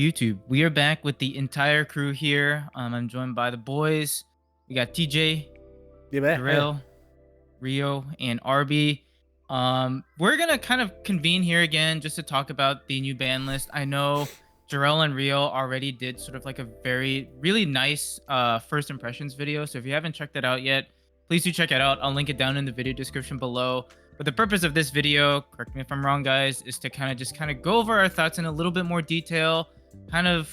YouTube? We are back with the entire crew here. I'm joined by the boys. We got TJ, Darrell, Rio, and RB. We're gonna kind of convene here again just to talk about the new ban list. I know Jarrell and Rio already did sort of like a really nice first impressions video. So if you haven't checked that out yet, please do check it out. I'll link it down in the video description below. But the purpose of this video, correct me if I'm wrong, guys, is to kind of go over our thoughts in a little bit more detail, kind of,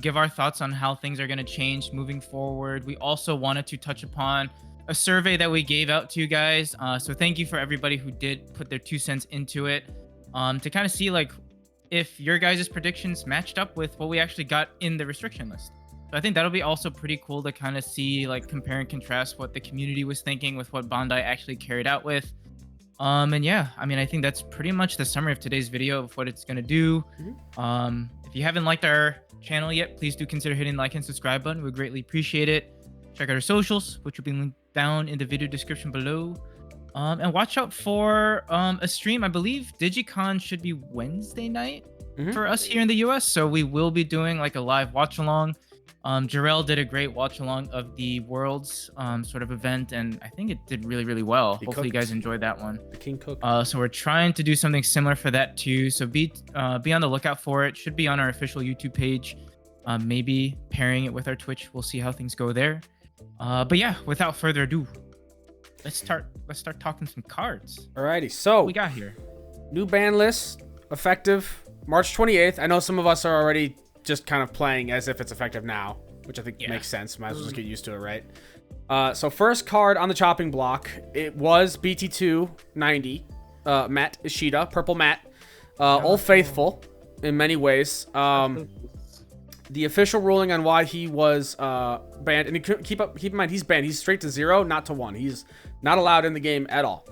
give our thoughts on how things are going to change moving forward. We also wanted to touch upon a survey that we gave out to you guys. So thank you for everybody who did put their 2 cents into it, to kind of see like if your guys' predictions matched up with what we actually got in the restriction list. So I think that'll be also pretty cool to kind of see, like, compare and contrast what the community was thinking with what Bandai actually carried out with. And yeah, I mean, I think that's pretty much the summary of today's video of what it's going to do. If you haven't liked our channel yet, please do consider hitting the like and subscribe button. We greatly appreciate it. Check out our socials, which will be linked down in the video description below. And watch out for a stream. I believe DigiCon should be Wednesday night for us here in the US. So we will be doing like a live watch along. Jarrell did a great watch along of the Worlds sort of event, and I think it did really well. Hopefully you guys enjoyed that one. The King cooked. So we're trying to do something similar for that too. So be on the lookout for it. Should be on our official YouTube page. Maybe pairing it with our Twitch. We'll see how things go there. But yeah, without further ado, let's start talking some cards. Alrighty, so what we got here. New ban list effective March 28th. I know some of us are already just kind of playing as if it's effective now, which I think makes sense. Might as well just get used to it, right? So first card on the chopping block, it was BT290, Matt Ishida, purple Matt, Old Faithful in many ways. The official ruling on why he was banned, and keep in mind he's banned. He's straight to 0, not to 1. He's not allowed in the game at all.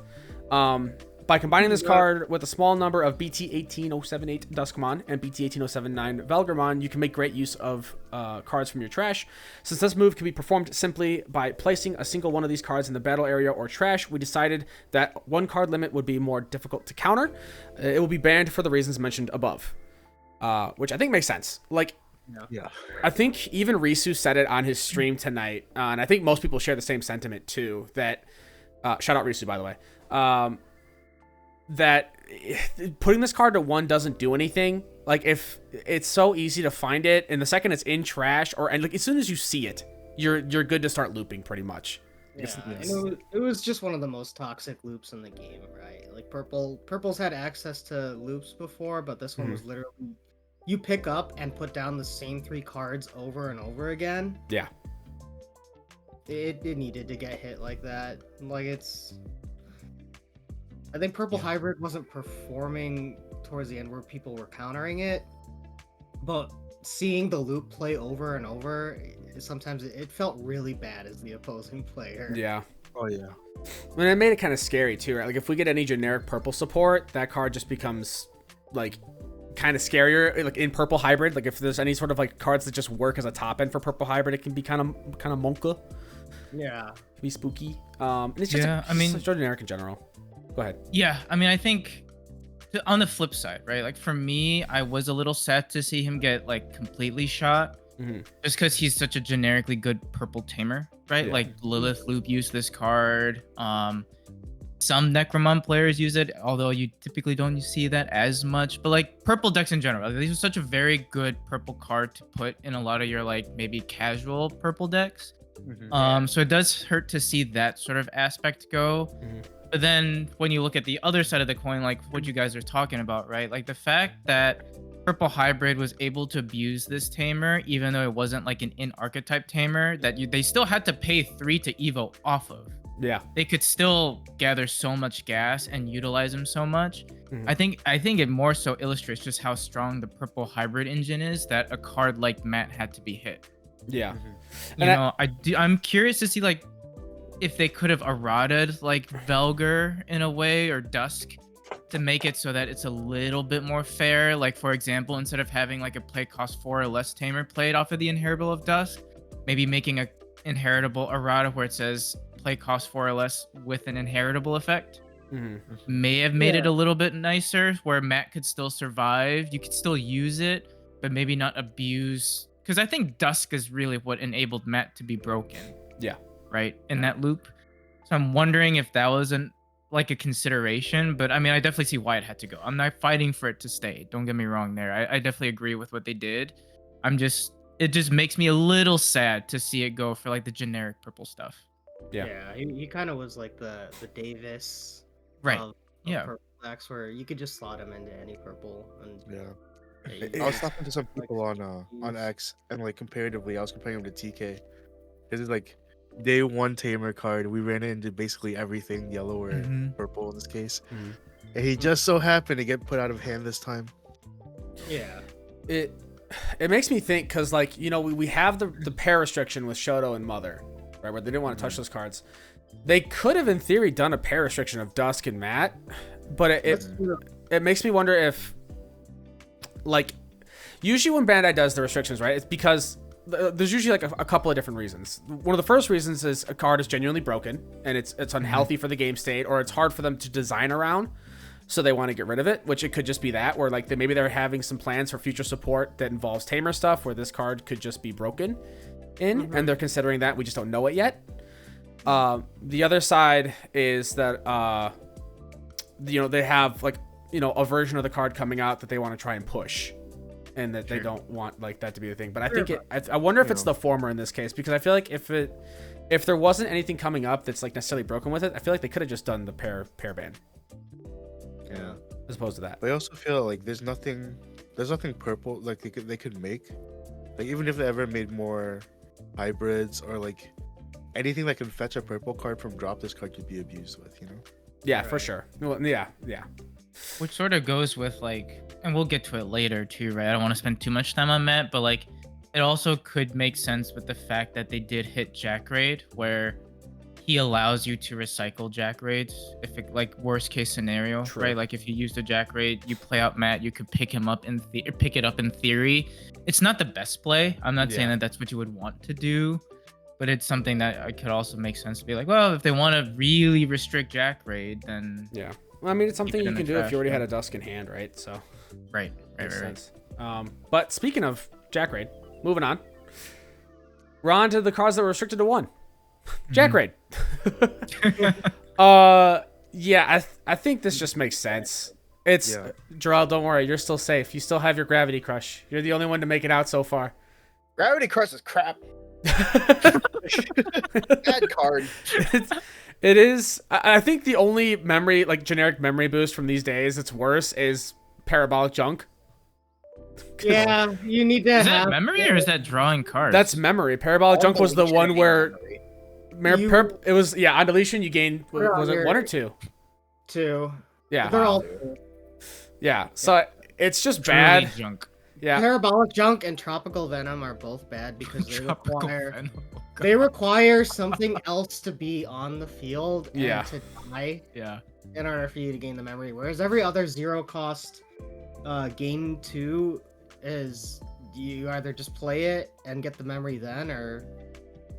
By combining this card with a small number of BT18078 Duskmon and BT18079 Velgramon, you can make great use of cards from your trash. Since this move can be performed simply by placing a single one of these cards in the battle area or trash, we decided that one card limit would be more difficult to counter. It will be banned for the reasons mentioned above, which I think makes sense. Like, yeah, I think even Risu said it on his stream tonight, and I think most people share the same sentiment too. That shout out Risu, by the way. That putting this card to 1 doesn't do anything. Like, if it's so easy to find it, and the second it's in trash, and like as soon as you see it, you're good to start looping pretty much. Yeah, it was just one of the most toxic loops in the game, right? Like purple's had access to loops before, but this one was literally you pick up and put down the same 3 cards over and over again. Yeah, it needed to get hit like that. Like, I think Purple Hybrid wasn't performing towards the end where people were countering it, but seeing the loop play over and over, sometimes it felt really bad as the opposing player. Yeah. Oh yeah. I mean, it made it kind of scary too, right? Like, if we get any generic purple support, that card just becomes like kind of scarier. Like in Purple Hybrid, like if there's any sort of like cards that just work as a top end for Purple Hybrid, it can be kind of monka. Yeah. It can be spooky. And it's just it's so generic in general. Go ahead. Yeah, I mean, I think on the flip side, right? Like, for me, I was a little sad to see him get like completely shot, just because he's such a generically good purple tamer, right? Yeah. Like Lilith Loop used this card. Some Necromon players use it, although you typically don't see that as much. But like purple decks in general, these are such a very good purple card to put in a lot of your like maybe casual purple decks. So it does hurt to see that sort of aspect go. But then when you look at the other side of the coin, like what you guys are talking about, right? Like the fact that Purple Hybrid was able to abuse this tamer, even though it wasn't like an in-archetype tamer, that they still had to pay 3 to Evo off of. Yeah. They could still gather so much gas and utilize him so much. I think it more so illustrates just how strong the Purple Hybrid engine is, that a card like Matt had to be hit. Yeah. I'm curious to see like if they could have errated like Velgar in a way, or Dusk, to make it so that it's a little bit more fair. Like, for example, instead of having like a play cost 4 or less tamer played off of the inheritable of Dusk, maybe making a inheritable errata where it says play cost 4 or less with an inheritable effect. May have made it a little bit nicer, where Matt could still survive. You could still use it, but maybe not abuse. Because I think Dusk is really what enabled Matt to be broken. Yeah. Right in that loop. So I'm wondering if that wasn't like a consideration, but I mean, I definitely see why it had to go. I'm not fighting for it to stay. Don't get me wrong there. I definitely agree with what they did. It just makes me a little sad to see it go for like the generic purple stuff. Yeah, he kind of was like the Davis right of purple decks, where you could just slot him into any purple. And I was talking to some people on X, and like comparatively, I was comparing him to TK. This is like day one tamer card. We ran into basically everything yellow or purple in this case, and he just so happened to get put out of hand this time. Yeah, it makes me think, because like, you know, we have the pair restriction with Shoto and Mother, right, where they didn't want to touch those cards. They could have in theory done a pair restriction of Dusk and Matt, but it makes me wonder if, like, usually when Bandai does the restrictions, right, it's because there's usually like a couple of different reasons. One of the first reasons is a card is genuinely broken and it's unhealthy for the game state, or it's hard for them to design around, so they want to get rid of it, which it could just be that, where like maybe they're having some plans for future support that involves tamer stuff where this card could just be broken in, and they're considering that. We just don't know it yet. The other side is that you know, they have like, you know, a version of the card coming out that they want to try and push, and that they don't want like that to be the thing. But I think I wonder if it's the former in this case, because I feel like if there wasn't anything coming up that's like necessarily broken with it, I feel like they could have just done the pair ban. Yeah. As opposed to that. But I also feel like there's nothing purple like they could make. Like even if they ever made more hybrids or like anything that can fetch a purple card from drop, this card could be abused with, you know? Yeah, for sure. Well, yeah. Which sort of goes with like, and we'll get to it later too, right? I don't want to spend too much time on that, but like it also could make sense with the fact that they did hit Jack Raid, where he allows you to recycle Jack Raids if it, like worst case scenario, right? Like if you use the Jack Raid, you play out Matt, you could pick him up pick it up in theory. It's not the best play. I'm not saying that that's what you would want to do, but it's something that I could also make sense to be like, well, if they want to really restrict Jack Raid, then yeah. Well, I mean, it's something you can do if you already had a Dusk in hand, right? So right. But speaking of Jack Raid, moving on, we're on to the cards that were restricted to one. Jack Raid. Yeah, I think this just makes sense. It's Jarrell, don't worry, you're still safe. You still have your Gravity Crush. You're the only one to make it out so far. Gravity Crush is crap. Bad card. It is. I think the only memory, like generic memory boost from these days that's worse is Parabolic Junk. Yeah, you need to Is that memory or is that drawing cards? That's memory. Parabolic Junk was the one where it was on deletion you gained, was it 1 or 2? 2. Yeah. They're all so it's just bad. Junk. Yeah. Parabolic Junk and Tropical Venom are both bad because they require something else to be on the field and to die in order for you to gain the memory. Whereas every other zero cost game 2 is you either just play it and get the memory then, or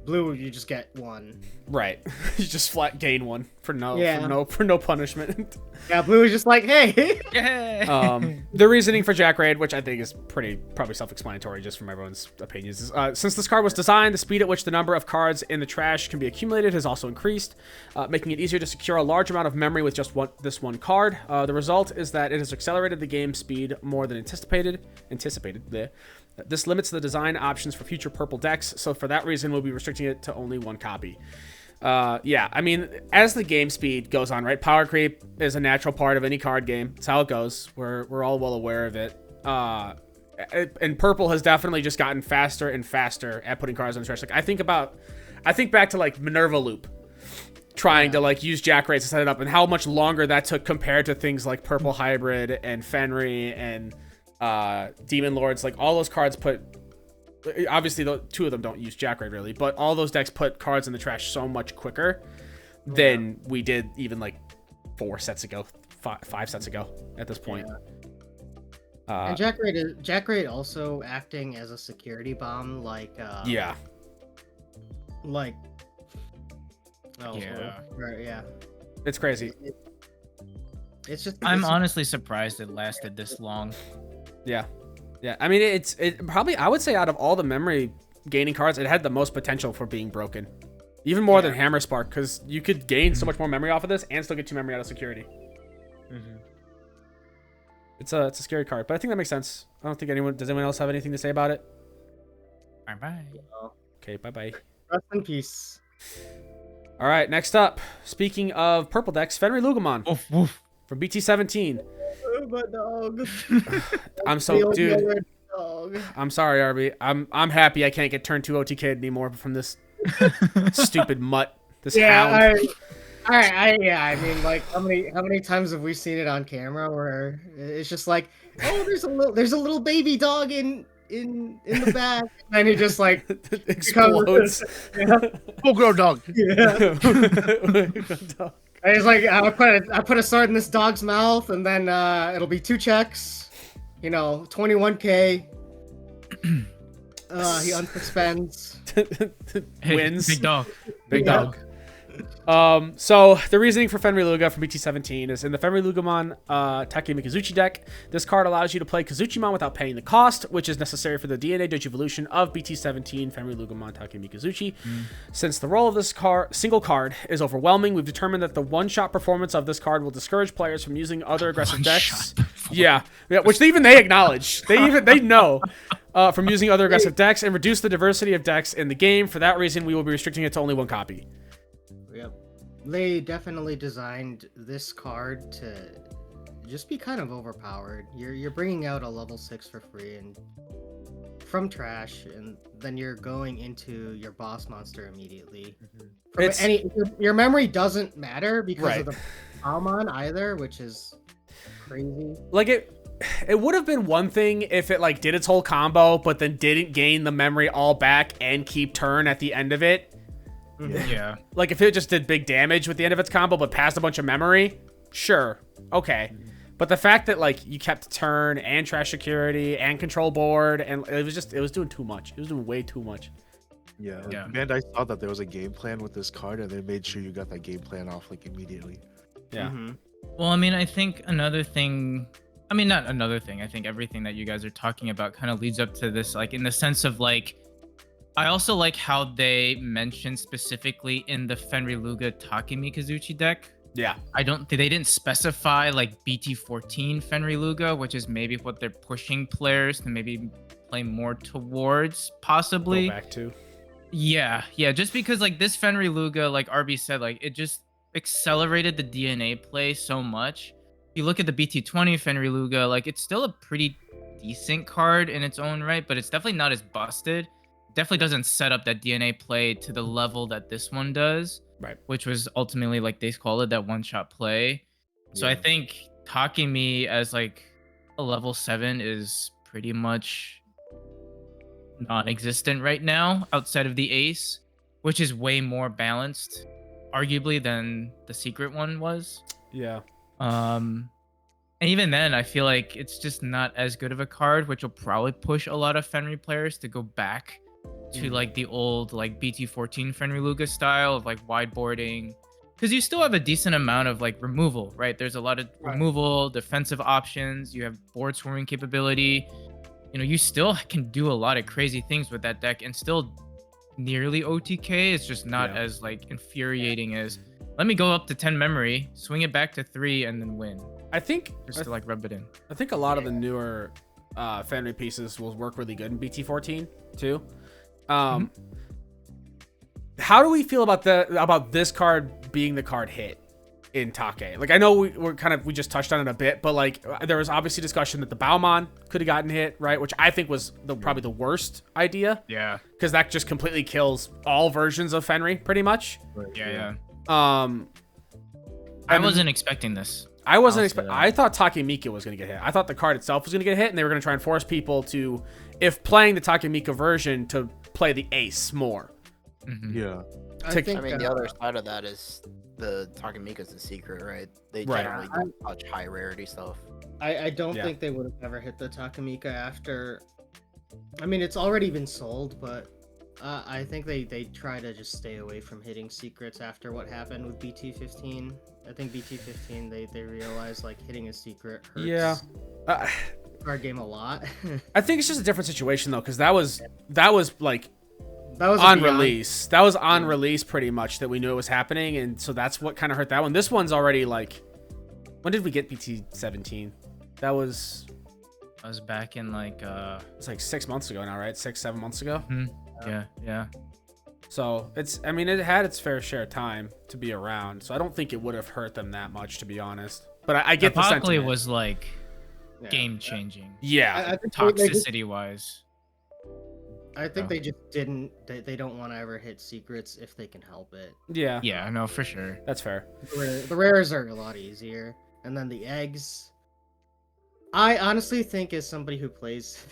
blue you just get 1. Right. You just flat gain 1 for no punishment. Yeah, blue is just like, hey. The reasoning for Jack Raid, which I think is probably self-explanatory just from everyone's opinions, is since this card was designed, the speed at which the number of cards in the trash can be accumulated has also increased, making it easier to secure a large amount of memory with just this one card. The result is that it has accelerated the game speed more than anticipated. This limits the design options for future purple decks, so for that reason we'll be restricting it to only 1 copy. I mean, as the game speed goes on, right, power creep is a natural part of any card game. It's how it goes. We're all well aware of it. And purple has definitely just gotten faster and faster at putting cards on the trash. Like I think back to like Minerva Loop, trying to like use Jack Raids to set it up, and how much longer that took compared to things like Purple Hybrid and Fenry and Demon Lords. Like all those cards obviously the 2 of them don't use Jack Raid really, but all those decks put cards in the trash so much quicker than we did even like 4 sets ago, 5 sets ago at this point. And Jack Raid also acting as a security bomb, like it's crazy. It's just I'm honestly surprised it lasted this long. Yeah, I mean, it probably, I would say out of all the memory gaining cards, it had the most potential for being broken. Even more than Hammer Spark, because you could gain so much more memory off of this and still get 2 memory out of security. It's a scary card, but I think that makes sense. I don't think does anyone else have anything to say about it? Bye-bye. Okay, bye-bye. Rest in peace. All right, next up, speaking of purple decks, Fenriloogamon Woof, woof. from BT17. My dog. I'm so, dude. Dog. I'm sorry, RB. I'm happy I can't get turn 2 OTK anymore from this stupid mutt. This hound. I mean, like, how many times have we seen it on camera where it's just like, oh, there's a little baby dog in the back, and he just like explodes. Full grown dog. Yeah. And it's like I put a sword in this dog's mouth, and then it'll be 2 checks, 21K. He unsuspends. Wins. Big dog. Big dog. So the reasoning for Fenriluga from BT17 is in the Fenriloogamon Takemikazuchi deck. This card allows you to play Kazujimon without paying the cost, which is necessary for the DNA Digivolution of BT17 Fenriloogamon Takemikazuchi. Since the role of this single card is overwhelming, we've determined that the one-shot performance of this card will discourage players from using other aggressive decks. Yeah, which they acknowledge. They know. From using other aggressive decks and reduce the diversity of decks in the game. For that reason, we will be restricting it to only 1 copy. Yep. They definitely designed this card to just be kind of overpowered. You're bringing out a level 6 for free and from trash, and then you're going into your boss monster immediately. Your memory doesn't matter because of the Almon either, which is crazy. Like it would have been one thing if it like did its whole combo, but then didn't gain the memory all back and keep turn at the end of it. Yeah. Like if it just did big damage with the end of its combo, but passed a bunch of memory, sure, okay. But the fact that like you kept turn and trash security and control board, and it was doing too much. It was doing way too much. Yeah. Bandai saw that there was a game plan with this card, and they made sure you got that game plan off like immediately. Yeah. Well, I mean, I think another thing. I mean, not another thing. I think everything that you guys are talking about kind of leads up to this, like in the sense of like, I also like how they mentioned specifically in the Fenriluga Takemikazuchi deck. Yeah. They didn't specify like BT14 Fenriluga, which is maybe what they're pushing players to maybe play more towards, possibly. Go back to. Yeah. Just because like this Fenriluga, like RB said, like it just accelerated the DNA play so much. You look at the BT20 Fenriluga, like it's still a pretty decent card in its own right, but it's definitely not as busted. Definitely doesn't set up that DNA play to the level that this one does, right? Which was ultimately, like they call it, that one-shot play. So I think Takemi as like a level 7 is pretty much non-existent right now outside of the ace, which is way more balanced, arguably, than the secret one was. Yeah. And even then, I feel like it's just not as good of a card, which will probably push a lot of Fenry players to go back to like the old like BT14 Fenriluga style of like wideboarding, because you still have a decent amount of like removal, right? There's a lot of removal, defensive options. You have board swarming capability. You still can do a lot of crazy things with that deck and still nearly OTK. It's just not as like infuriating as let me go up to 10 memory, swing it back to 3, and then win. I think just to like rub it in. I think a lot of the newer Fenry pieces will work really good in BT14 too. How do we feel about this card being the card hit in Take? Like I know we just touched on it a bit, but like there was obviously discussion that the Baomon could have gotten hit, right? Which I think was probably the worst idea. Yeah. Because that just completely kills all versions of Fenry, pretty much. Yeah. I wasn't expecting this. I wasn't expecting. I thought Takemika was going to get hit. I thought the card itself was going to get hit, and they were going to try and force people to, if playing the Takemika version, to play the ace more. Yeah. I mean, the other side of that is the Takemika's the secret, right? They generally don't touch high rarity stuff. I don't think they would have ever hit the Takemika after. I mean, it's already been sold, but I think they try to just stay away from hitting secrets after what happened with BT15. I think BT15 they realized like hitting a secret hurts. Yeah. card game a lot. I think it's just a different situation though, because that was like That was on beyond- release. That was on release pretty much that we knew it was happening, and so that's what kind of hurt that one. This one's already like, when did we get BT 17? That was back in like it's like 6 months ago now, right? 6-7 months ago. yeah. So it's, I mean, it had its fair share of time to be around, so I don't think it would have hurt them that much, to be honest. But I get the Apocalypse sentiment. was like Yeah. game changing. Yeah, I think Toxicity wise. I think they just didn't. They don't want to ever hit secrets if they can help it. yeah, Yeah, no, for sure. that's fair. The rares are a lot easier, and then the eggs. I honestly think, as somebody who plays,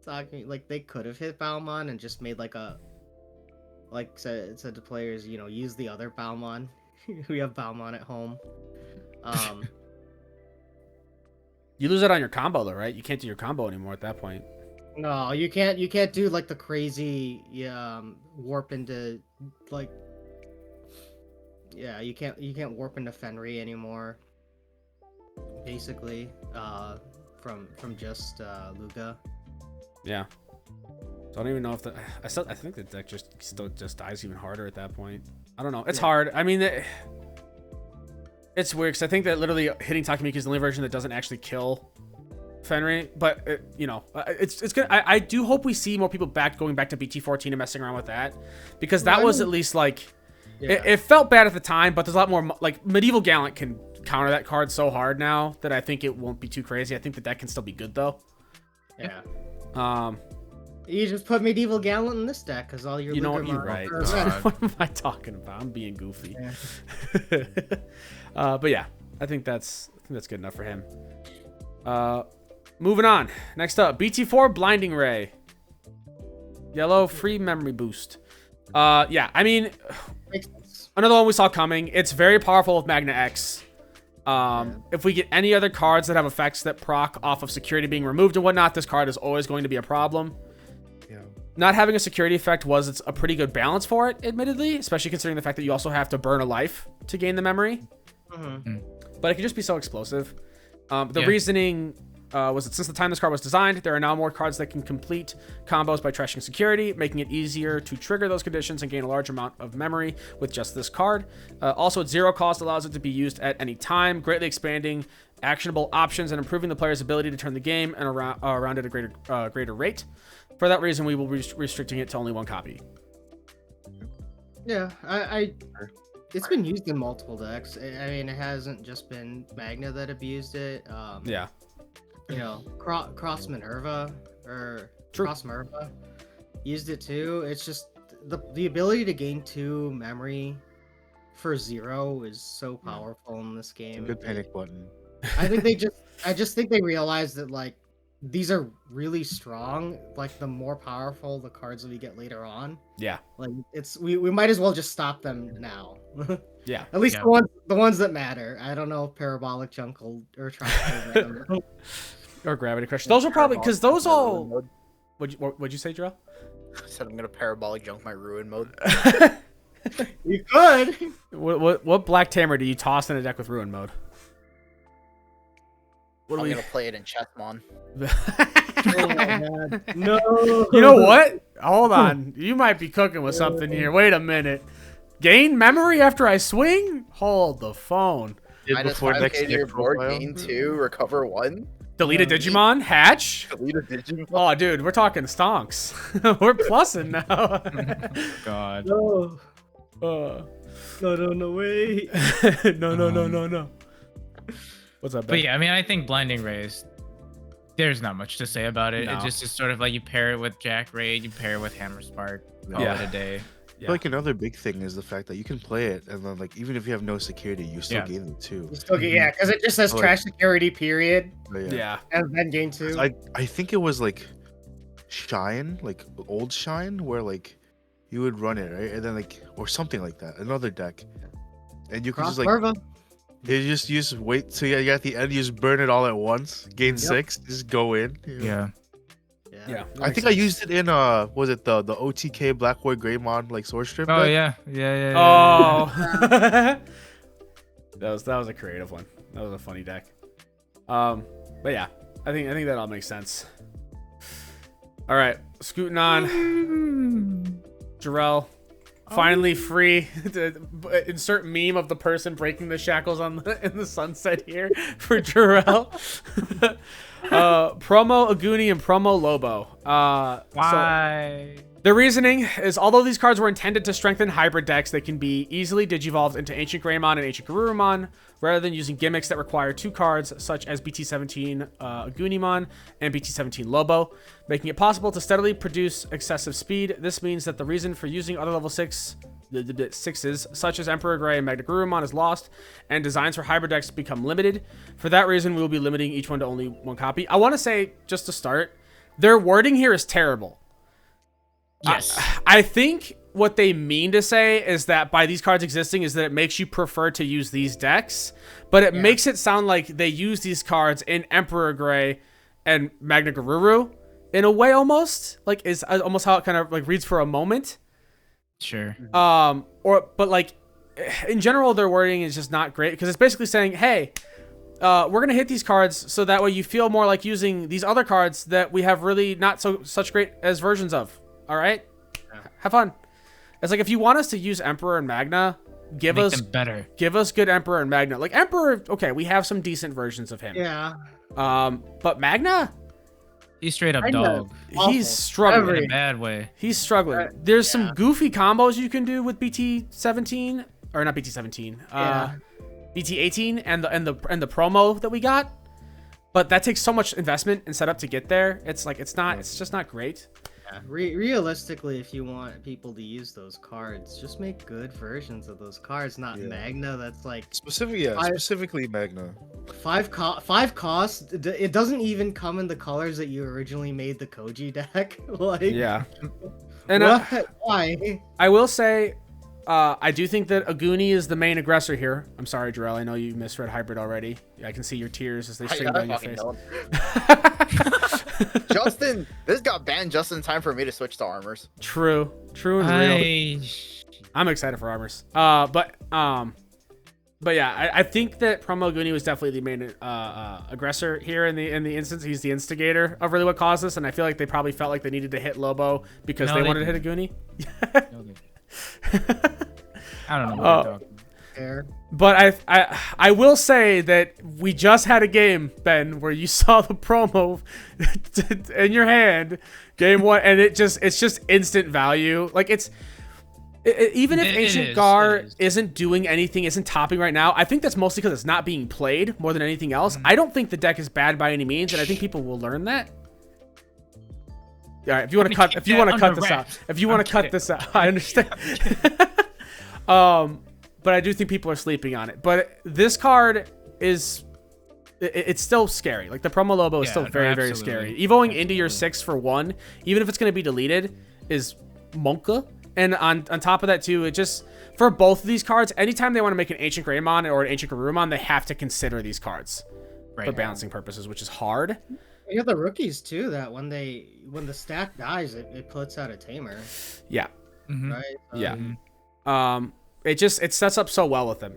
talking like they could have hit Balmon and just made like a, like said to players, you know, use the other Balmon. We have Balmon at home. You lose it on your combo though, right? You can't do your combo anymore at that point. No, you can't. You can't do like the crazy warp into like. Yeah, you can't warp into Fenry anymore. Basically, from just Luga. Yeah. So I don't even know if the I think the deck still dies even harder at that point. I don't know. It's hard. I mean, it's weird because I think that literally hitting Takemika is the only version that doesn't actually kill Fenry. But you know, it's good. I do hope we see more people going back to BT14 and messing around with that, because that was at least like it felt bad at the time. But there's a lot more, like Medieval Gallant can counter that card so hard now that I think it won't be too crazy. I think the deck can still be good though. Yeah. You just put Medieval Gallant in this deck because all your. You know what? Luger You're right. models are- What am I talking about? I'm being goofy. But yeah, I think that's good enough for him. Moving on. Next up, BT4 Blinding Ray. Yellow free memory boost. Yeah, I mean, Makes sense. another one we saw coming. It's very powerful with Magna X. If we get any other cards that have effects that proc off of security being removed and whatnot, this card is always going to be a problem. Yeah. Not having a security effect was a pretty good balance for it, admittedly, especially considering the fact that you also have to burn a life to gain the memory. But it can just be so explosive. The reasoning was that since the time this card was designed, there are now more cards that can complete combos by trashing security, making it easier to trigger those conditions and gain a large amount of memory with just this card. Also, at 0 cost allows it to be used at any time, greatly expanding actionable options and improving the player's ability to turn the game and around at a greater rate. For that reason, we will be restricting it to only 1 copy. Yeah, it's been used in multiple decks. I mean, it hasn't just been Magna that abused it. Yeah. You know, Cross Minerva or True. Cross Minerva used it too. It's just the ability to gain 2 memory for 0 is so powerful in this game. Good panic button. I just think they realized that like these are really strong. Like the more powerful the cards that we get later on, Yeah. like we might as well just stop them now. Yeah. At least the ones that matter. I don't know if Parabolic Jungle or Triangle. Or Gravity Crush. Those are probably because those all. What'd you say, Jarrell? I said I'm gonna parabolic junk my ruin mode. You could. What Black Tamer do you toss in a deck with Ruin mode? I'm gonna play it in Chessmon. Oh my God. No. You know what? Hold on. You might be cooking with something here. Wait a minute. Gain memory after I swing? Hold the phone. Minus 5k to your board, gain 2, recover 1. Delete a Digimon? Hatch? Delete a Digimon. Oh, dude, we're talking stonks. We're plussing now. God. No. No, wait. No. What's up, Ben? But yeah, I mean, I think Blinding Rays, there's not much to say about it. No. It just is sort of like you pair it with Jack Raid, you pair it with Hammer Spark, call it a day. I feel like another big thing is the fact that you can play it, and then like even if you have no security, you still gain it too. You still get, because it just says trash security period, But Yeah. and then gain 2. I think it was like Shine, like old Shine, where like you would run it, right? And then like or something like that, another deck, and you could just like you just wait till you at the end, you just burn it all at once, gain 6, just go in. Yeah. Yeah. I think I used it in was it the OTK Black White Greymon like Sword Strip? Oh deck? yeah. Oh. that was a creative one. That was a funny deck. But yeah. I think that all makes sense. All right, scooting on. Jarrell, finally free. Insert meme of the person breaking the shackles in the sunset here for Jarrell. Promo Aguni and Promo Lobo. Why? The reasoning is, although these cards were intended to strengthen hybrid decks, they can be easily digivolved into Ancient Greymon and Ancient Garurumon, rather than using gimmicks that require 2 cards, such as BT17 Agunimon and BT17 Lobo, making it possible to steadily produce excessive speed. This means that the reason for using other level 6s, such as Emperor Grey and Magna Garurumon, is lost, and designs for hybrid decks become limited. For that reason, we will be limiting each one to only 1 copy. I want to say, just to start, their wording here is terrible. Yes. I think what they mean to say is that by these cards existing is that it makes you prefer to use these decks, but it makes it sound like they use these cards in Emperor Grey and Magna Garuru in a way, almost like is almost how it kind of like reads for a moment. Sure. But like in general, their wording is just not great, because it's basically saying, hey, we're going to hit these cards so that way you feel more like using these other cards that we have really not such great as versions of. All right, have fun. It's like, if you want us to use Emperor and Magna, give us good Emperor and Magna. Like Emperor, okay, we have some decent versions of him. Yeah. But Magna, he's straight up dog. He's struggling in a bad way. He's struggling. There's some goofy combos you can do with BT17, or not BT17, BT18 and the promo that we got. But that takes so much investment and setup to get there. It's like it's just not great. Yeah. Realistically, if you want people to use those cards, just make good versions of those cards, not Magna. That's like specifically Magna. 5 costs. It doesn't even come in the colors that you originally made the Koji deck. Like, and why? I will say, I do think that Aguni is the main aggressor here. I'm sorry, Jarrell. I know you misread hybrid already. I can see your tears as they stream down your face. Justin, this got banned just in time for me to switch to armors. True and real. I'm excited for armors. But yeah, I think that Promo Aguni was definitely the main aggressor here in the instance. He's the instigator of really what caused this, and I feel like they probably felt like they needed to hit Lobo because they wanted to hit Aguni. I don't know what you're talking about. But I will say that we just had a game, Ben, where you saw the promo in your hand, game 1, and it's just instant value. Like even if Ancient Gar isn't doing anything, isn't topping right now, I think that's mostly because it's not being played more than anything else. I don't think the deck is bad by any means, and I think people will learn that. All right, if you want to cut this out, I understand. But I do think people are sleeping on it. But this card it's still scary. Like the Promo Lobo is still very, very scary. Evoing into your 6 for 1, even if it's going to be deleted, is Monka. And on top of that too, it just, for both of these cards, anytime they want to make an Ancient Greymon or an Ancient Garurumon, they have to consider these cards for balancing purposes, which is hard. You have the rookies too, that when the stack dies, it puts out a tamer. Yeah. Right? It sets up so well with them.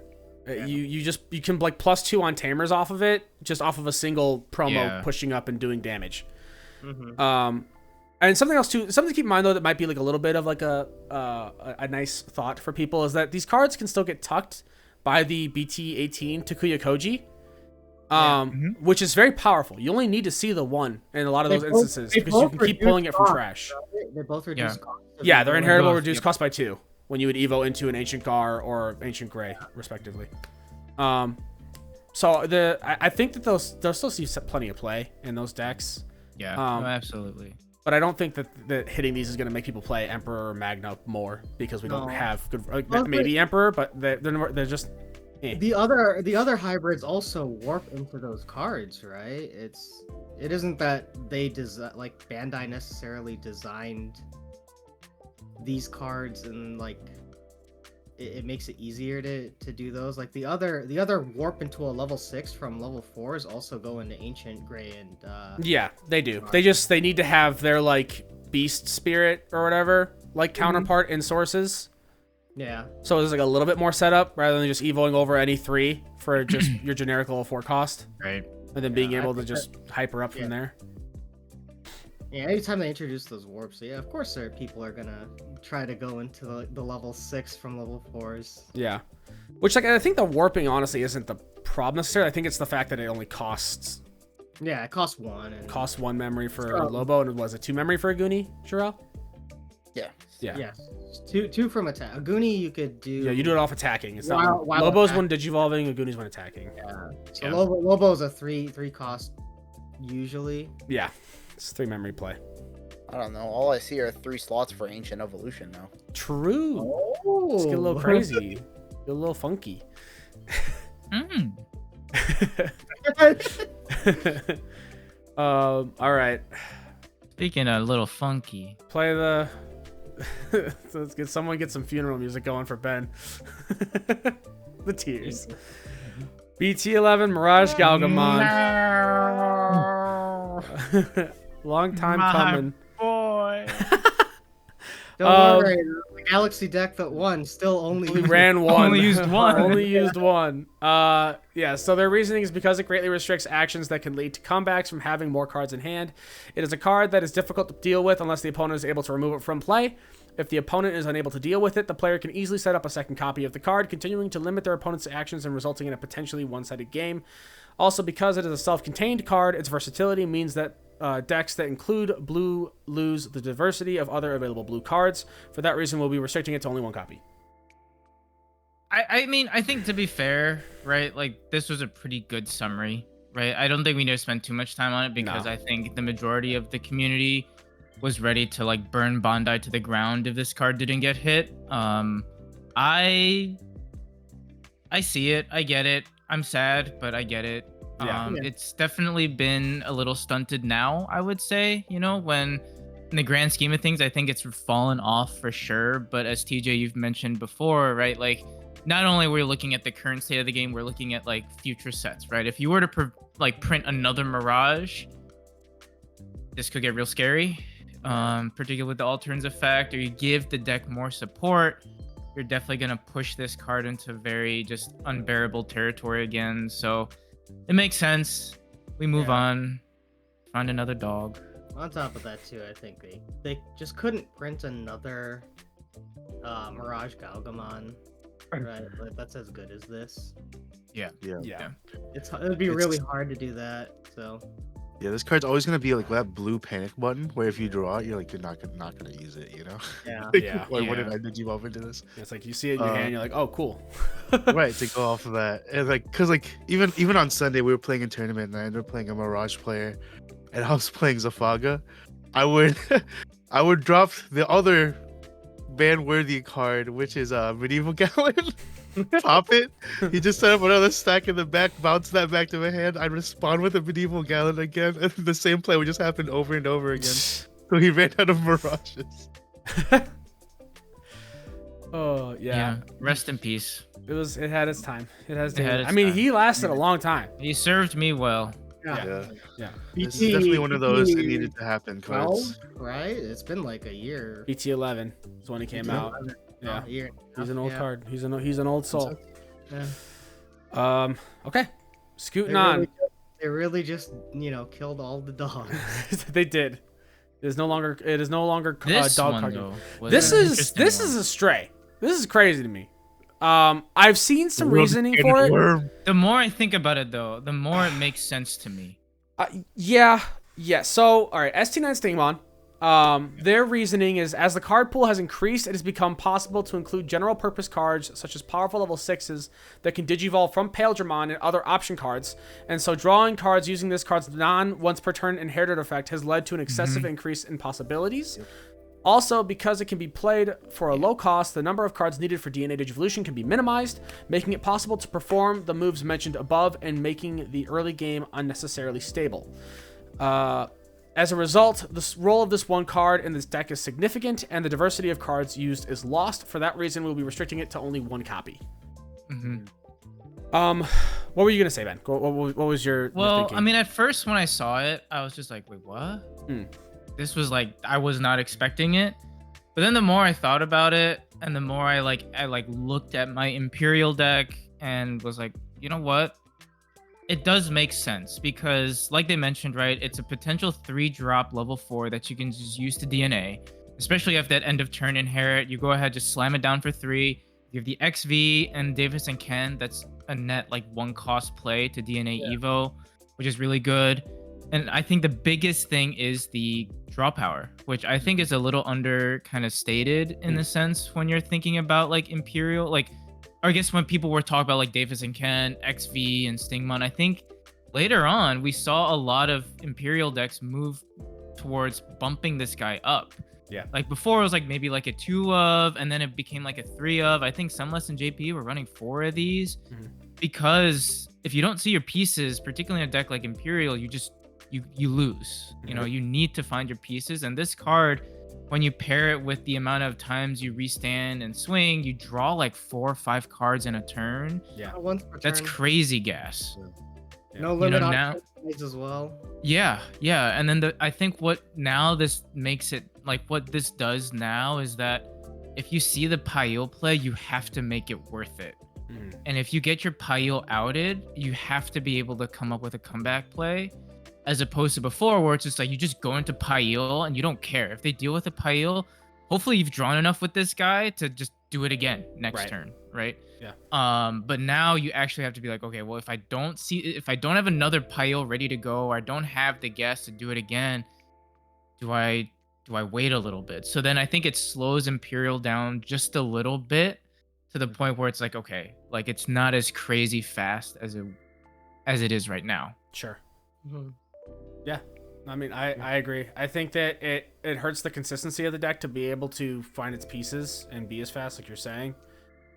You can like +2 on tamers off of it, just off of a single promo pushing up and doing damage. And something else too, something to keep in mind though, that might be like a little bit of like a nice thought for people, is that these cards can still get tucked by the BT18 Takuya Koji, which is very powerful. You only need to see the 1 in a lot of those instances, because you can keep pulling it from trash. Right? They both reduce cost. Yeah, they're inheritable, reduced cost by 2 when you would evo into an Ancient Gar or Ancient Grey, respectively. So I think that they'll still see plenty of play in those decks. Yeah, absolutely. But I don't think that hitting these is going to make people play Emperor or Magna more, because we don't have good, maybe Emperor, but they're just. The other hybrids also warp into those cards, right? It isn't that they like Bandai necessarily designed these cards and like it makes it easier to do those. Like the other warp into a level 6 from level 4s also go into Ancient Grey and yeah, they do. They need to have their like Beast Spirit or whatever like counterpart in sources. Yeah. So there's like a little bit more setup rather than just evoing over any 3 for just your generic level 4 cost. Right. and then being able to just hyper up from there. Yeah, anytime they introduce those warps, yeah, of course people are gonna try to go into the level 6 from level 4s. Yeah, which like I think the warping honestly isn't the problem necessarily. I think it's the fact that it only costs. Yeah, it costs 1. And costs 1 memory for a Lobo, and was it 2 memory for a Goonie, Jarrell? Yeah. Yeah. Yes. Two from attack. A Goonie you could do. Yeah, you do it off attacking. It's not Lobo's when digivolving, a Goonies when attacking. Yeah. So Lobo's a 3 cost usually. Yeah. It's 3 memory play. I don't know. All I see are 3 slots for Ancient Evolution now. True. Oh. Let's get a little crazy. Get a little funky. All right. Speaking of a little funky. Play the... So let's get some funeral music going for Ben. The tears. BT11 MirageGaogamon. Long time coming. Boy. Don't worry, the Galaxy deck that won still only ran one. Only used one. Only used one. Yeah, so their reasoning is because it greatly restricts actions that can lead to comebacks from having more cards in hand. It is a card that is difficult to deal with unless the opponent is able to remove it from play. If the opponent is unable to deal with it, the player can easily set up a second copy of the card, continuing to limit their opponent's actions and resulting in a potentially one-sided game. Also, because it is a self-contained card, its versatility means that decks that include blue lose the diversity of other available blue cards. For that reason, we'll be restricting it to only 1 copy. I mean, I think to be fair, right, like this was a pretty good summary, right? I don't think we need to spend too much time on it because I think the majority of the community was ready to like burn Bandai to the ground if this card didn't get hit. I see it. I get it. I'm sad, but I get it. It's definitely been a little stunted now, I would say, you know, when in the grand scheme of things, I think it's fallen off for sure. But as TJ, you've mentioned before, right? Like, not only are we looking at the current state of the game, we're looking at like future sets, right? If you were to print another Mirage, this could get real scary, particularly with the Alterns effect, or you give the deck more support, you're definitely going to push this card into very just unbearable territory again. So it makes sense. We move on, find another dog. On top of that too, I think they just couldn't print another MirageGaogamon, right? Like, that's as good as this. Yeah. It'd be really hard to do that. So yeah, this card's always gonna be like that blue panic button where if you draw it, you're like you're not gonna use it, you know? Yeah. What did I devolve into this? It's like you see it in your hand, you're like, oh, cool. Right, to go off of that, and like, cause like even on Sunday we were playing a tournament and I ended up playing a Mirage player, and I was playing Zafaga. I would drop the other ban-worthy card, which is Medieval Gallon. Pop it. He just set up another stack in the back, bounce that back to my hand. I'd respond with a Medieval Gallon again, and the same play would just happen over and over again. So he ran out of Mirages. Oh yeah. Rest in peace. It had its time. It has. Its I mean, time. he lasted a long time. He served me well. Yeah. This is definitely one of those that needed to happen. 12, right? It's been like a year. BT11 is when he came out. Yeah, A year. he's an old card. He's an old soul. Yeah. Okay. Scooting on. They really just killed all the dogs. They did. It is no longer This dog one, card. though, This is a stray. This is crazy to me. I've seen some reasoning for it. The more I think about it, though, the more it makes sense to me. Yeah. So, all right, ST9 Stingmon. Their reasoning is, as the card pool has increased, it has become possible to include general purpose cards such as powerful level 6s that can digivolve from Paildramon and other option cards, and so drawing cards using this card's once per turn inherited effect has led to an excessive increase in possibilities. Also, because it can be played for a low cost, the number of cards needed for DNA Digivolution can be minimized, making it possible to perform the moves mentioned above and making the early game unnecessarily stable. As a result, the role of this one card in this deck is significant, and the diversity of cards used is lost. For that reason, we'll be restricting it to only 1 copy. What were you gonna say, Ben? What was your thinking? I mean, at first when I saw it, I was just like, wait, what? This was like, I was not expecting it. But then the more I thought about it, and the more I looked at my Imperial deck and was like, you know what? it does make sense because, like they mentioned, right, it's a potential 3-drop level 4 that you can just use to DNA, especially if that end of turn inherit. You go ahead, just slam it down for 3. You have the XV and Davis and Ken. That's a net like 1 cost play to DNA Evo, which is really good. And I think the biggest thing is the draw power, which I think is a little under kind of stated in the sense when you're thinking about like Imperial, like, or I guess when people were talking about like Davis and Ken, XV and Stingmon, I think later on we saw a lot of Imperial decks move towards bumping this guy up. Yeah. Like before it was like maybe like a 2 of, and then it became like a 3 of. I think Sunless and JP were running 4 of these because if you don't see your pieces, particularly in a deck like Imperial, you just you lose. You know, you need to find your pieces. And this card, when you pair it with the amount of times you restand and swing, you draw like 4 or 5 cards in a turn. Yeah. Once per That's turn. crazy gas. No limit on now, plays as well. yeah. And then I think what now this makes it like what this does now is that if you see the Payil play, you have to make it worth it. And if you get your Payil outed, you have to be able to come up with a comeback play, as opposed to before where it's just like you just go into Payil and you don't care. If they deal with a Payil, hopefully you've drawn enough with this guy to just do it again next turn, right? Yeah. But now you actually have to be like, okay, well, if I don't have another Payil ready to go, or I don't have the gas to do it again, do I wait a little bit? So then I think it slows Imperial down just a little bit to the point where it's like, okay, like it's not as crazy fast as it is right now. Sure. Yeah. I mean, I agree. I think that it hurts the consistency of the deck to be able to find its pieces and be as fast, like you're saying.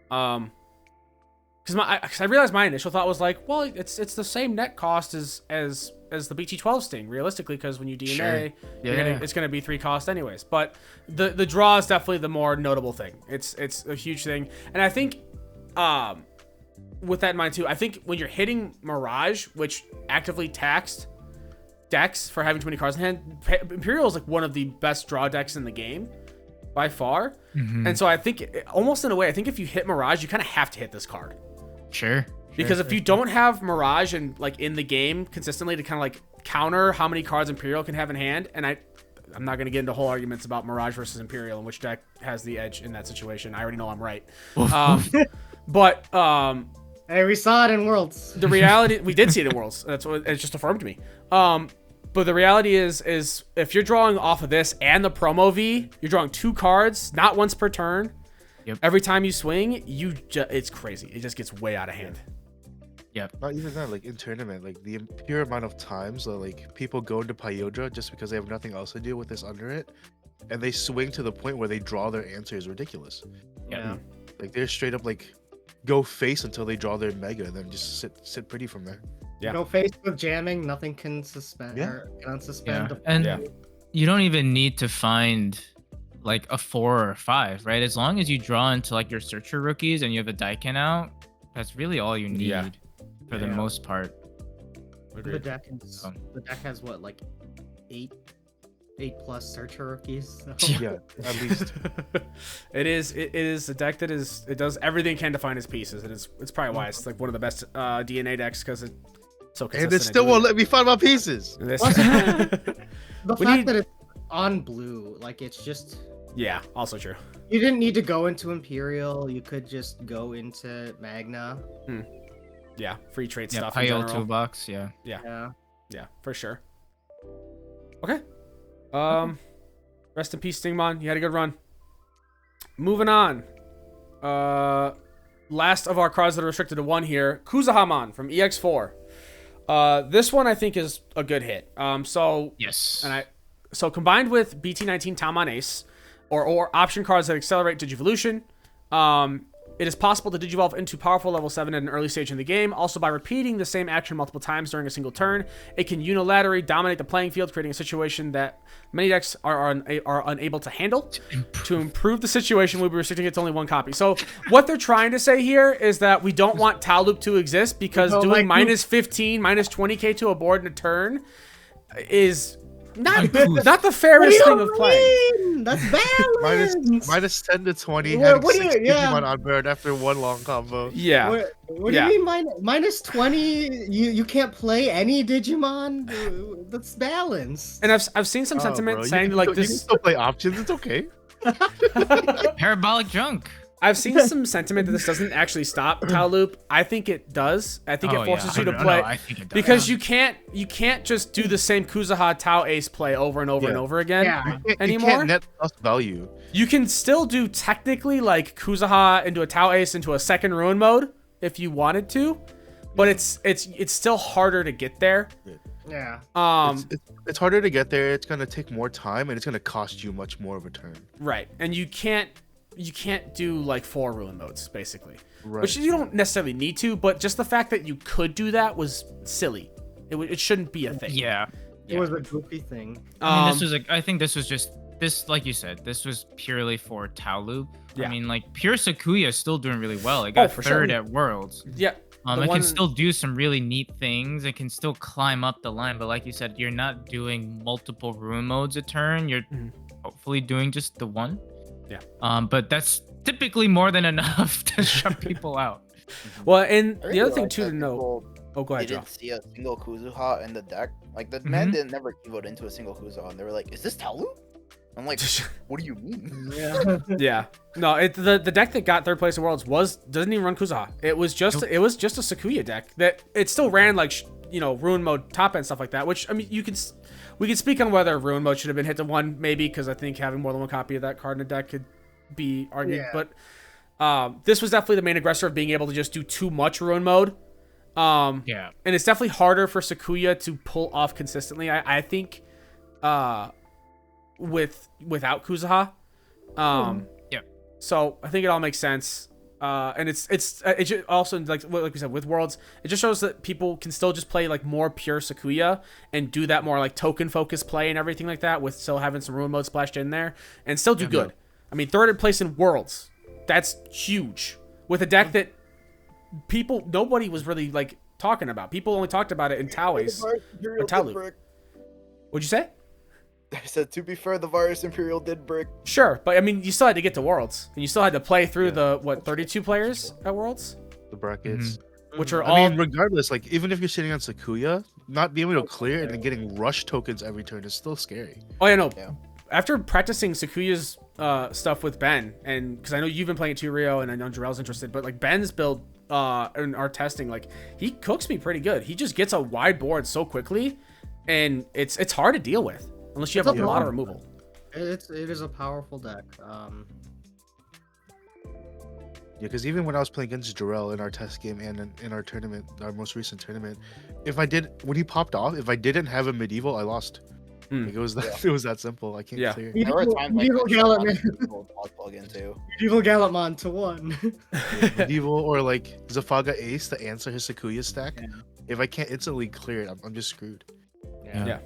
Because I realized my initial thought was like, well, it's the same net cost as the BT12 Sting, realistically, because when you DNA, it's gonna be 3 cost anyways. But the draw is definitely the more notable thing. It's a huge thing, and I think with that in mind too, I think when you're hitting Mirage, which actively taxed decks for having too many cards in hand, Imperial is like one of the best draw decks in the game by far. And so I think almost in a way, I think if you hit Mirage, you kind of have to hit this card. Sure. Because if you don't have Mirage and like in the game consistently to kind of like counter how many cards Imperial can have in hand, and I'm not going to get into whole arguments about Mirage versus Imperial and which deck has the edge in that situation. I already know I'm right. But hey, we saw it in Worlds. The reality, we did see it in Worlds. That's what it's just affirmed to me. But the reality is if you're drawing off of this and the promo V, you're drawing 2 cards, not once per turn. Yep. Every time you swing, it's crazy. It just gets way out of hand. Yep. Not even that, like in tournament, like the pure amount of times that like people go into Pyodra just because they have nothing else to do with this under it, and they swing to the point where they draw their answer is ridiculous. Yeah. Like they're straight up like go face until they draw their mega and then just sit pretty from there. Yeah. No face with jamming, nothing can suspend or can unsuspend. Yeah. And you don't even need to find like a 4 or a 5, right? As long as you draw into like your searcher rookies and you have a Daiken out, that's really all you need for the most part. The deck has what, like 8 plus searcher rookies. So. Yeah, at least. It is a deck that does everything it can to find its pieces, and it's probably why it's like one of the best DNA decks because it's so consistent. And it still won't let me find my pieces. The fact that it's on blue, like it's just. Yeah, also true. You didn't need to go into Imperial. You could just go into Magna. Yeah, free trade stuff. Pile toolbox. Yeah, for sure. Okay. Rest in peace, Stingmon. You had a good run. Moving on. Last of our cards that are restricted to 1 here. Kuzuhamon from EX4. This one I think is a good hit. Yes. So combined with BT19 Talmon Ace, or option cards that accelerate Digivolution, it is possible to Digivolve into powerful level 7 at an early stage in the game. Also, by repeating the same action multiple times during a single turn, it can unilaterally dominate the playing field, creating a situation that many decks are unable to handle. To improve the situation, we'll be restricting it to only 1 copy. So what they're trying to say here is that we don't want Tau Loop to exist because doing minus 15, minus 20k to a board in a turn is not the fairest thing of playing. That's balance. minus 10 to 20. What Having do you- 6 yeah. Digimon on board after one long combo. Yeah. What do you mean minus 20? You can't play any Digimon? That's balance. And I've seen some sentiment Bro, saying you like can this. still play options. It's okay. Parabolic junk. I've seen some sentiment that this doesn't actually stop Tau Loop. I think it does. I think it forces you to play I think it does. because you can't just do the same Kuzuha Tau Ace play over and over and over again anymore. You can't net plus value. You can still do technically like Kuzuha into a Tau Ace into a second Ruin mode if you wanted to, but it's still harder to get there. Yeah. It's harder to get there. It's gonna take more time, and it's gonna cost you much more of a turn. Right, and you can't do like 4 Ruin modes basically, Right. which you don't necessarily need to. But just the fact that you could do that was silly. It shouldn't be a thing. Yeah. It was a goofy thing. I mean, I think this was just like you said, this was purely for Tau Loop. Yeah. I mean, like pure Sakuya is still doing really well. It got for third sure. at Worlds. Yeah. It can still do some really neat things. It can still climb up the line, but like you said, you're not doing multiple room modes a turn. You're hopefully doing just the one. Yeah. But that's typically more than enough to shut people out. Well, and I the other really thing like too that to know. people Oh, go ahead, Joe. didn't see a single Kuzuha in the deck. Like the man didn't never evote into a single Kuzuha, and they were like, "Is this Talu?" I'm like, "What do you mean?" Yeah. Yeah. No, the deck that got third place in Worlds doesn't even run Kuzuha. It was just a Sakuya deck that it still ran like Ruin mode top end stuff like that. Which I mean, we can speak on whether Ruin mode should have been hit to 1 maybe, because I think having more than one copy of that card in a deck could be argued. Yeah. But this was definitely the main aggressor of being able to just do too much Ruin mode. Yeah. And it's definitely harder for Sakuya to pull off consistently. I think without Kuzuha. Yeah. So I think it all makes sense. And it just also like we said with Worlds, it just shows that people can still just play like more pure Sakuya and do that more like token focused play and everything like that, with still having some Ruin mode splashed in there and still do good. I mean, third place in Worlds, that's huge with a deck that nobody was really like talking about. People only talked about it in Tau Ace or Tau Loop. What'd you say? I said, to be fair, the Virus Imperial did brick. Sure, but I mean, you still had to get to Worlds, and you still had to play through the 32 players at Worlds, The brackets. which are I all mean, regardless, like even if you're sitting on Sakuya, not being able to clear it and getting rush tokens every turn is still scary. Oh yeah, no. Yeah. After practicing Sakuya's stuff with Ben, and because I know you've been playing it too, Rio, and I know Jarrell's interested, but like Ben's build in our testing, like he cooks me pretty good. He just gets a wide board so quickly, and it's hard to deal with unless you have a lot of removal. It is a powerful deck. Yeah, because even when I was playing against Jarrell in our test game and in our tournament, our most recent tournament, when he popped off, if I didn't have a medieval, I lost. Like, it was that simple. I can't clear. There were times like Medieval Gallantman plug in too. Medieval Gallantman to 1. Medieval or like Zafaga Ace to answer his Sakuya stack. Yeah. If I can't instantly clear it, I'm just screwed. Yeah.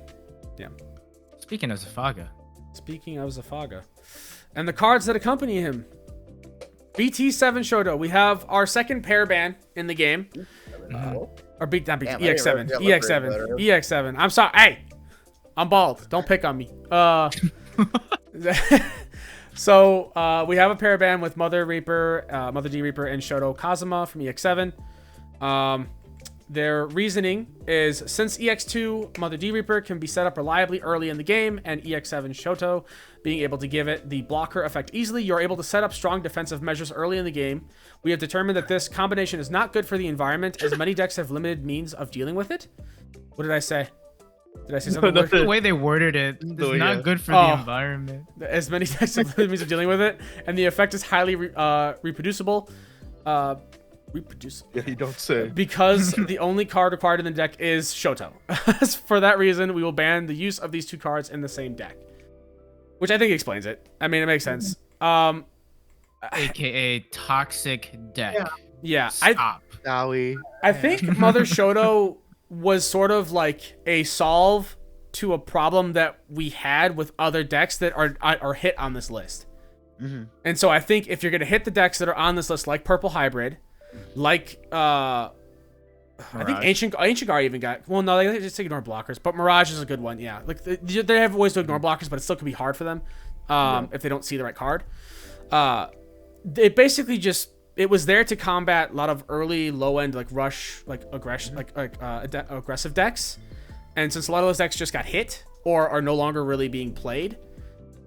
Speaking of Zafaga. Speaking of Zafaga. And the cards that accompany him. BT7 Shoto. We have our second pair ban in the game. Or EX7. EX7. I'm sorry. Hey! I'm bald. Don't pick on me. So we have a pair ban with Mother Reaper, Mother D Reaper, and Shoto Kazuma from EX7. Their reasoning is, since EX2 Mother D Reaper can be set up reliably early in the game, and EX7 Shoto being able to give it the blocker effect easily, you're able to set up strong defensive measures early in the game. We have determined that this combination is not good for the environment, as many decks have limited means of dealing with it. What did I say? Did I say something weird? The way they worded it is not good for the environment. As many decks have limited means of dealing with it, and the effect is highly reproducible. Yeah, you don't say. Because the only card required in the deck is Shoto. For that reason, we will ban the use of these two cards in the same deck. Which I think explains it. I mean, it makes sense. AKA toxic deck. Yeah. Stop. I think Mother Shoto was sort of like a solve to a problem that we had with other decks that are hit on this list. And so I think if you're going to hit the decks that are on this list, like Purple Hybrid, like I think Ancient Guard even got. Well, no, they just ignore blockers, but Mirage is a good one. Yeah, like they have ways to ignore blockers, but it still can be hard for them if they don't see the right card. It basically just it was there to combat a lot of early low end like rush like aggression aggressive decks, and since a lot of those decks just got hit or are no longer really being played,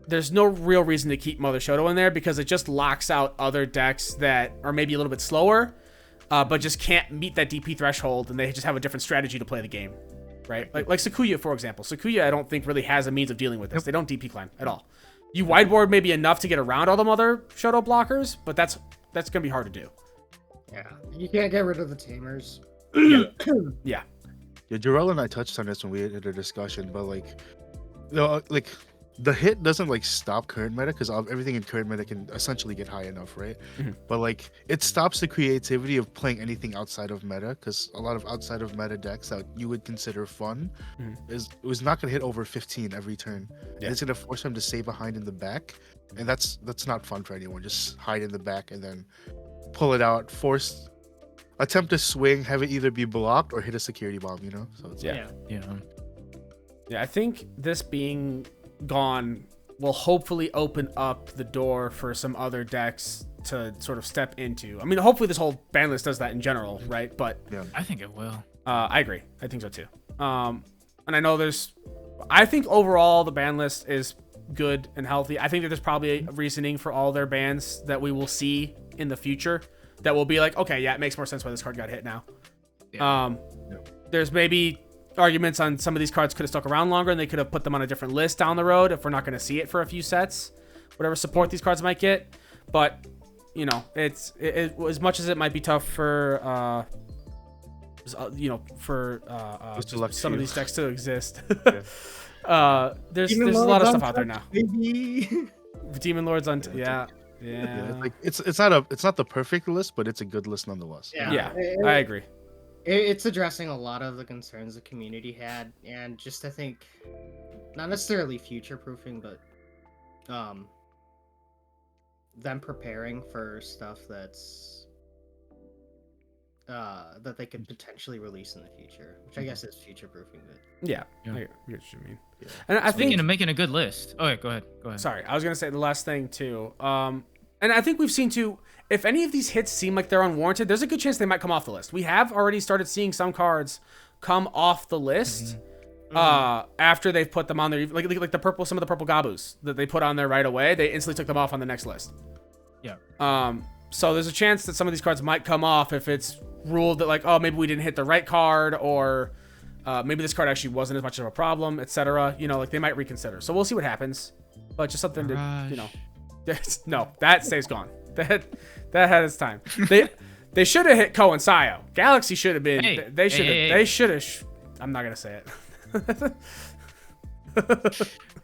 there's no real reason to keep Mother Shoto in there because it just locks out other decks that are maybe a little bit slower. But just can't meet that DP threshold, and they just have a different strategy to play the game, right? Like Sakuya, for example. Sakuya, I don't think really has a means of dealing with this. They don't DP climb at all. You wideboard maybe enough to get around all the Mother Shoto blockers, but that's gonna be hard to do. Yeah, you can't get rid of the tamers. Yeah. Jarrell and I touched on this when we had a discussion, but like the hit doesn't like stop current meta because everything in current meta can essentially get high enough, right? But like it stops the creativity of playing anything outside of meta because a lot of outside of meta decks that you would consider fun was not going to hit over 15 every turn. Yeah. It's going to force them to stay behind in the back, and that's not fun for anyone. Just hide in the back and then pull it out, attempt to swing, have it either be blocked or hit a security bomb, you know? So it's Yeah. I think this being gone will hopefully open up the door for some other decks to sort of step into. I mean, hopefully this whole ban list does that in general, right? But I think it will. I agree. I think so too. And I know I think overall the ban list is good and healthy. I think that there's probably a reasoning for all their bans that we will see in the future that will be like, okay, yeah, it makes more sense why this card got hit now. There's maybe arguments on some of these cards could have stuck around longer and they could have put them on a different list down the road if we're not going to see it for a few sets, whatever support these cards might get. But you know, it as much as it might be tough for some of these decks to exist. There's a lot of stuff out there now. Demon Lords on it's not the perfect list, but it's a good list nonetheless. Yeah, I agree. It's addressing a lot of the concerns the community had, and just I think not necessarily future proofing, but them preparing for stuff that's that they could potentially release in the future, which I guess is future proofing. But I get what you mean. Yeah. And I think making a good list. Oh, go ahead. Sorry, I was gonna say the last thing too. And I think we've seen too, if any of these hits seem like they're unwarranted, there's a good chance they might come off the list. We have already started seeing some cards come off the list after they've put them on there, like some of the purple Gabus that they put on there right away. They instantly took them off on the next list. Yeah. So there's a chance that some of these cards might come off if it's ruled that like, oh, maybe we didn't hit the right card, or maybe this card actually wasn't as much of a problem, etc. You know, like they might reconsider. So we'll see what happens. But just something to, you know. No, that stays gone. That had its time. They should have hit Ko and Sayo. Galaxy should have been. They should have. I'm not gonna say it.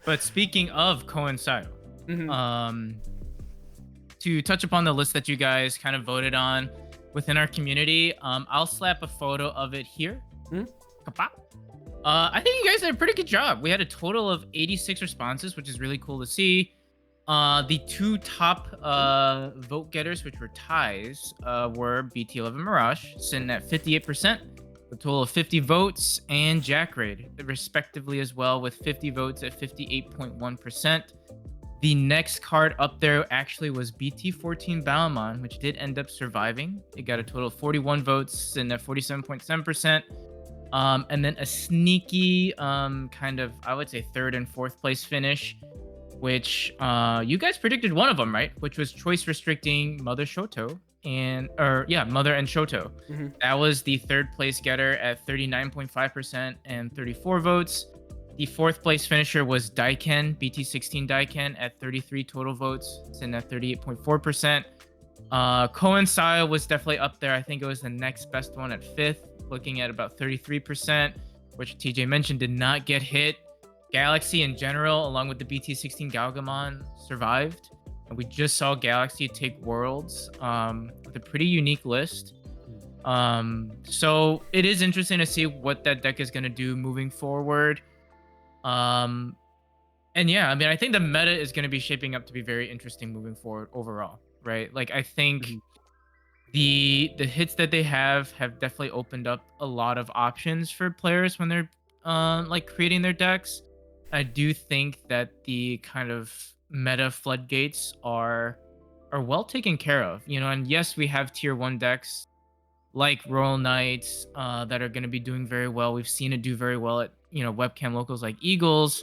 But speaking of Ko and Sayo, to touch upon the list that you guys kind of voted on within our community, I'll slap a photo of it here. I think you guys did a pretty good job. We had a total of 86 responses, which is really cool to see. The two top vote getters, which were ties, were BT11 Mirage, sitting at 58%, a total of 50 votes, and Jack Raid, respectively as well, with 50 votes at 58.1%. The next card up there actually was BT14 Balmon, which did end up surviving. It got a total of 41 votes, sitting at 47.7%. And then a sneaky kind of, I would say, third and fourth place finish, which you guys predicted one of them, right? Which was choice restricting Mother Shoto Mother and Shoto. That was the third place getter at 39.5% and 34 votes. The fourth place finisher was Daiken, BT16 Daiken, at 33 total votes, sitting at 38.4%. Ko and Sayo was definitely up there. I think it was the next best one at fifth, looking at about 33%, which TJ mentioned did not get hit. Galaxy in general, along with the BT16 Gaogamon, survived. And we just saw Galaxy take Worlds with a pretty unique list. So it is interesting to see what that deck is going to do moving forward. And yeah, I mean, I think the meta is going to be shaping up to be very interesting moving forward overall, right? Like, I think the hits that they have definitely opened up a lot of options for players when they're like creating their decks. I do think that the kind of meta floodgates are well taken care of, you know. And yes, we have tier 1 decks like Royal Knights that are going to be doing very well. We've seen it do very well at, you know, webcam locals like Eagles.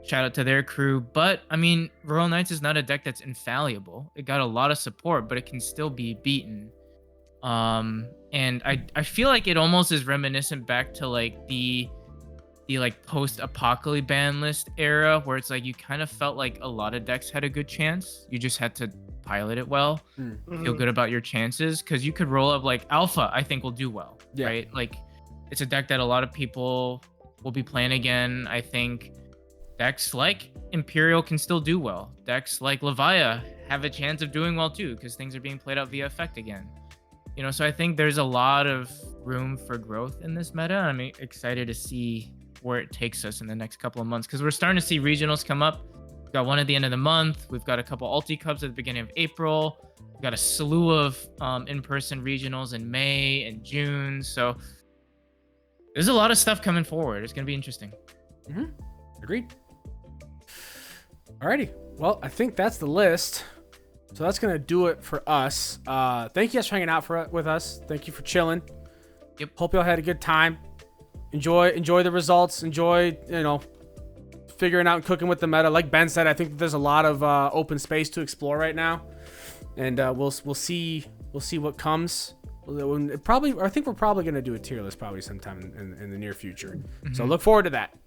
Shout out to their crew. But I mean, Royal Knights is not a deck that's infallible. It got a lot of support, but it can still be beaten. And I feel like it almost is reminiscent back to like the like post-apocalypse ban list era, where it's like you kind of felt like a lot of decks had a good chance. You just had to pilot it well, feel good about your chances, because you could roll up like Alpha. I think will do well, right? Like it's a deck that a lot of people will be playing again. I think decks like Imperial can still do well. Decks like Levia have a chance of doing well too, because things are being played out via effect again. You know, so I think there's a lot of room for growth in this meta. I'm excited to see where it takes us in the next couple of months, because we're starting to see regionals come up. We've got one at the end of the month. We've got a couple Ulti Cups at the beginning of April. We've got a slew of in-person regionals in May and June. So there's a lot of stuff coming forward. It's going to be interesting. Agreed. Alrighty. Well, I think that's the list. So that's going to do it for us. Thank you guys for hanging out with us. Thank you for chilling. Yep. Hope y'all had a good time. Enjoy the results. Enjoy, you know, figuring out and cooking with the meta. Like Ben said, I think that there's a lot of open space to explore right now, and we'll see what comes. I think we're probably gonna do a tier list probably sometime in the near future. So look forward to that.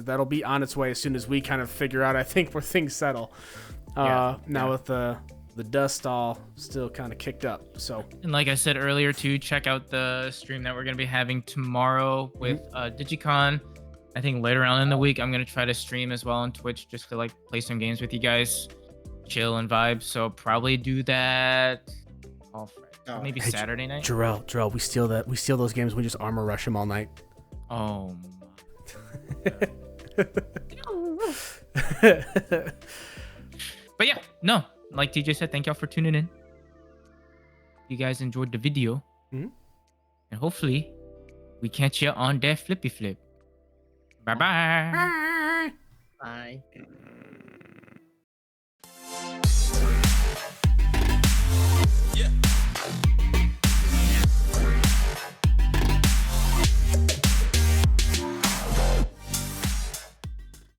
That'll be on its way as soon as we kind of figure out, I think, where things settle. Now with the dust all still kind of kicked up. So, and like I said earlier too, check out the stream that we're going to be having tomorrow with Digicon. I think later on in the week I'm going to try to stream as well on Twitch, just to like play some games with you guys, chill and vibe. So probably do that maybe Saturday night. Jarrell, we steal those games. We just armor rush them all night. Oh but yeah, no, like TJ said, thank y'all for tuning in. You guys enjoyed the video. And hopefully we catch you on that flippy flip. Bye-bye. Bye.